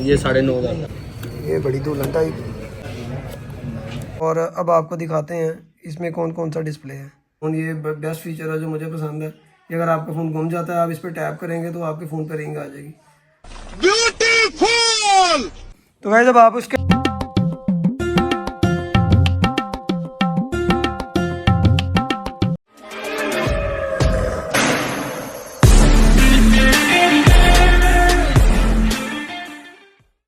ये 9,500। ये बड़ी दुल्हन टाइप। और अब आपको दिखाते हैं इसमें कौन कौन सा डिस्प्ले है। और ये बेस्ट फीचर है जो मुझे पसंद है कि अगर आपका फ़ोन गुम जाता है, आप इस पर टैप करेंगे तो आपके फ़ोन पर रिंग आ जाएगी। ब्यूटीफुल। तो गाइस अब आप उसके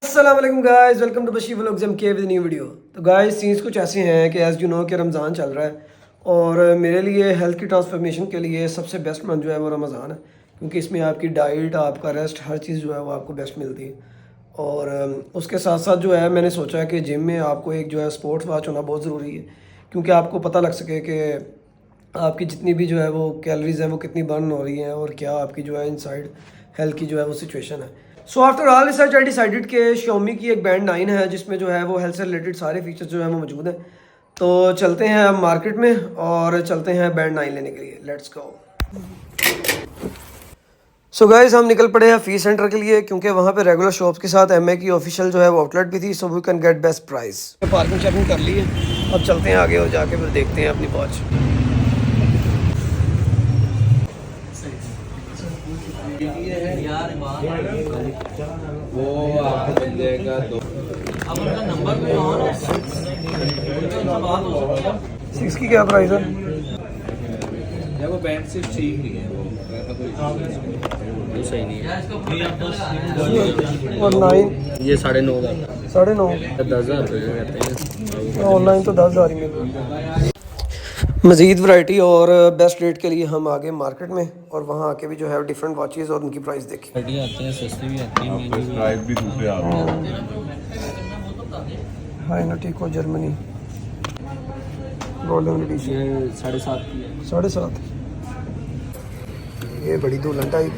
अस्सलाम वालेकुम गाइस, वेलकम टू बशी व्लॉग्स एम के विद न्यू वीडियो। तो गाइस सीन्स कुछ ऐसे हैं कि एज़ यू नो कि रमज़ान चल रहा है और मेरे लिए हेल्थ की ट्रांसफॉर्मेशन के लिए सबसे बेस्ट मंथ जो है वो रमज़ान है, क्योंकि इसमें आपकी डाइट, आपका रेस्ट, हर चीज़ जो है वो आपको बेस्ट मिलती है। और उसके साथ साथ जो है मैंने सोचा कि जिम में आपको एक जो है स्पोर्ट्स वॉच होना बहुत ज़रूरी है, क्योंकि आपको पता लग सके कि आपकी जितनी भी जो है वो कैलोरीज है वो कितनी बर्न हो रही हैं और क्या आपकी जो है इनसाइड हेल्थ की जो है वो सिचुएशन है। So after all research I decided कि Xiaomi की एक बैंड 9 है जिसमें जो है वो हेल्थ से रिलेटेड सारे फीचर्स जो है वो मौजूद हैं। तो चलते हैं अब मार्केट में और चलते हैं बैंड 9 लेने के लिए। Let's go. सो गाइस हम निकल पड़े हैं फी सेंटर के लिए, क्योंकि वहाँ पे रेगुलर शॉप्स के साथ MI की ऑफिशियल जो है वो आउटलेट भी थी, so we can get best price. Parking शार्किंग कर ली है, अब चलते हैं आगे और जाके फिर देखते हैं अपनी वॉच। वो आपको मिल जाएगा दो। अब उनका नंबर भी ऑन है, उनका बात हो सकता है। 6 की क्या प्राइस है? या वो बैंड सिर्फ ठीक नहीं है, वो ऐसा कोई सही नहीं है। और 9 ये 9,500 9.5 10,000 रुपये कहते हैं। ऑनलाइन तो 10,000 ही मिल रहा है। मज़ीद वैरायटी और बेस्ट रेट के लिए हम आगे मार्केट में और वहाँ आके भी जो है डिफरेंट वॉचेस और उनकी प्राइस देखी। बढ़िया आते हैं, सस्ती भी आती है, महंगी भी प्राइस भी दूसरे आ रहे हैं। हाइनोटिको जर्मनी गोल्डन एडिशन 7.5 की है। 7.5। ये बड़ी दुल्हन टाइप।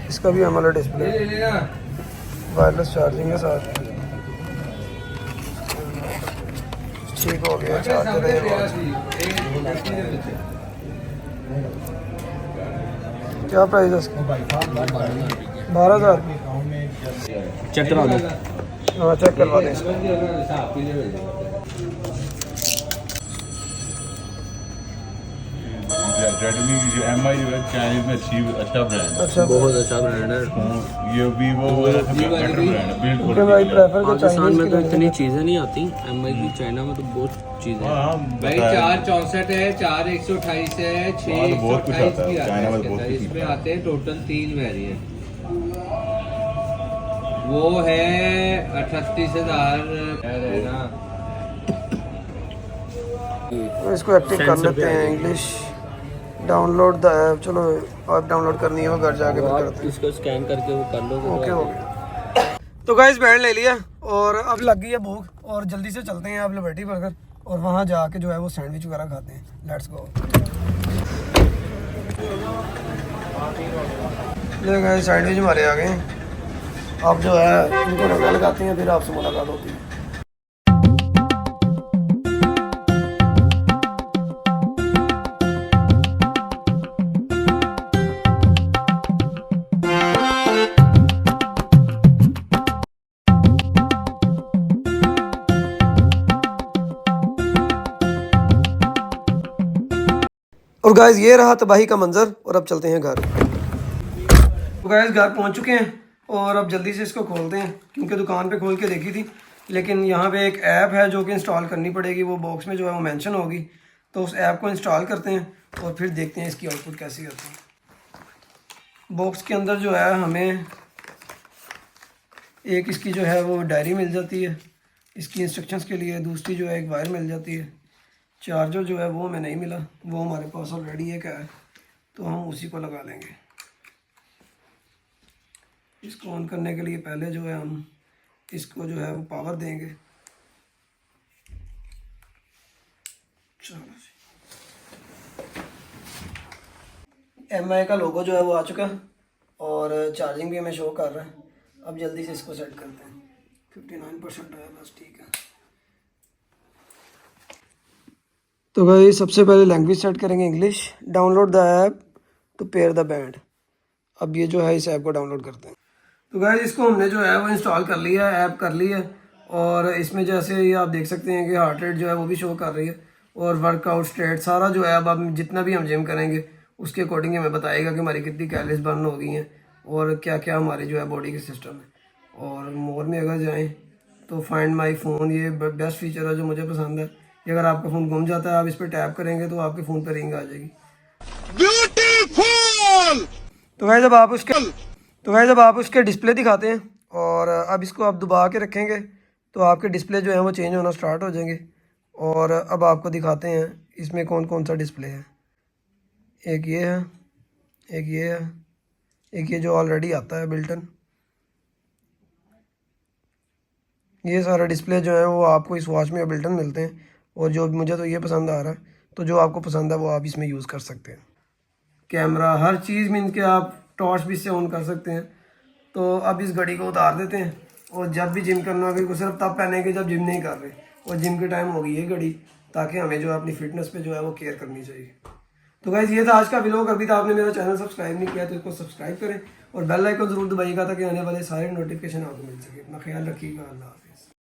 इसका भी AMOLED डिस्प्ले, वायरलेस चार्जिंग है साथ। ठीक हो गया, चार्जर है। क्या प्राइस है इसका? 12,000। चेक करा दो। हाँ चेक करवा दें इसको। रेडमी की जो MI जो है चाइनीज में अच्छा ब्रांड है। अच्छा, बहुत अच्छा ब्रांड है। ये वीवो वगैरह से बेटर ब्रांड है, बिल्ड क्योंकि भाई प्रेफर तो पाकिस्तान चाइनीज में तो की इतनी चीज़ें नहीं आती, MI की चाइना में तो बहुत चीज़ें हैं। हाँ भाई 464 है, 4128 है, 628 की आता है इसके अंदर। इसमें आते हैं टोटल 3 वेरिएंट। वो है 38,000 है ना। इसको एक्टिव कर लेते हैं। English download the app. चलो आप डाउनलोड करनी हो घर जाके फिर आप करते हैं। इसको स्कैन करके वो कर लो। ओके हो गया। तो गाइस बैंड ले लिया और अब लग गई है भूख और जल्दी से चलते हैं अब लिबर्टी बर्गर और वहाँ जाके जो है वो सैंडविच वगैरह खाते हैं। Let's go. ले गाइस सैंडविच हमारे आ गए हैं। अब जो है इनको रगड़ा लगाते हैं, फिर आपसे मुलाकात होती है। और गाइस ये रहा तबाही का मंजर और अब चलते हैं घर। तो गाइस घर पहुंच चुके हैं और अब जल्दी से इसको खोलते हैं, क्योंकि दुकान पे खोल के देखी थी लेकिन यहाँ पे एक ऐप है जो कि इंस्टॉल करनी पड़ेगी। वो बॉक्स में जो है वो मेंशन होगी, तो उस ऐप को इंस्टॉल करते हैं और फिर देखते हैं इसकी आउटपुट कैसी होती है। बॉक्स के अंदर जो है हमें एक इसकी जो है वो डायरी मिल जाती है इसकी इंस्ट्रक्शंस के लिए, दूसरी जो है एक वायर मिल जाती है। चार्जर जो है वो हमें नहीं मिला, वो हमारे पास ऑलरेडी एक है, तो हम उसी को लगा लेंगे। इसको ऑन करने के लिए पहले जो है हम इसको जो है वो पावर देंगे। चलो MI का लोगो जो है वो आ चुका है और चार्जिंग भी हमें शो कर रहा है। अब जल्दी से इसको सेट करते हैं। 59% है बस, ठीक है। तो भाई सबसे पहले लैंग्वेज सेट करेंगे English, download the app to pair the band. अब ये जो है इस ऐप को डाउनलोड करते हैं। तो गाइस इसको हमने जो है वो इंस्टॉल कर लिया है, ऐप कर लिया है। और इसमें जैसे ये आप देख सकते हैं कि हार्ट रेट जो है वो भी शो कर रही है और वर्कआउट स्टेट सारा जो है। अब जितना भी हम जिम करेंगे उसके अकॉर्डिंग हमें बताएगा कि हमारी कितनी कैलोरीज बर्न हो गई हैं और क्या क्या हमारे जो है बॉडी के सिस्टम है। और मोर में अगर जाएँ तो फाइंड माई फ़ोन, ये बेस्ट फीचर है जो मुझे पसंद है। ये अगर आपका फ़ोन गुम जाता है आप इस पर टैप करेंगे तो आपके फ़ोन पर रिंग आ जाएगी। ब्यूटीफुल। तो गाइस जब आप उसके डिस्प्ले दिखाते हैं और अब इसको आप दबा के रखेंगे तो आपके डिस्प्ले जो है वो चेंज होना स्टार्ट हो जाएंगे। और अब आपको दिखाते हैं इसमें कौन कौन सा डिस्प्ले है। एक ये है, एक ये है, एक ये जो ऑलरेडी आता है बिल्टन। ये सारा डिस्प्ले जो है वो आपको इस वॉच में बिल्टन मिलते हैं। और जो मुझे तो ये पसंद आ रहा है, तो जो आपको पसंद है वो आप इसमें यूज़ कर सकते हैं। कैमरा हर चीज़ मीन के आप टॉर्च भी इससे ऑन कर सकते हैं। तो अब इस घड़ी को उतार देते हैं और जब भी जिम करना होगा को सिर्फ तब पहनेंगे जब जिम नहीं कर रहे और जिम के टाइम होगी ये घड़ी, ताकि हमें जो है अपनी फिटनेस पे जो है वो केयर करनी चाहिए। तो गाइस ये था आज का व्लॉग। अभी तक आपने मेरा चैनल सब्सक्राइब नहीं किया तो इसको सब्सक्राइब करें और बेल आइकन जरूर दबाइएगा ताकि आने वाले सारे नोटिफिकेशन आपको मिल सके। अपना ख्याल रखिएगा। अल्लाह हाफिज़।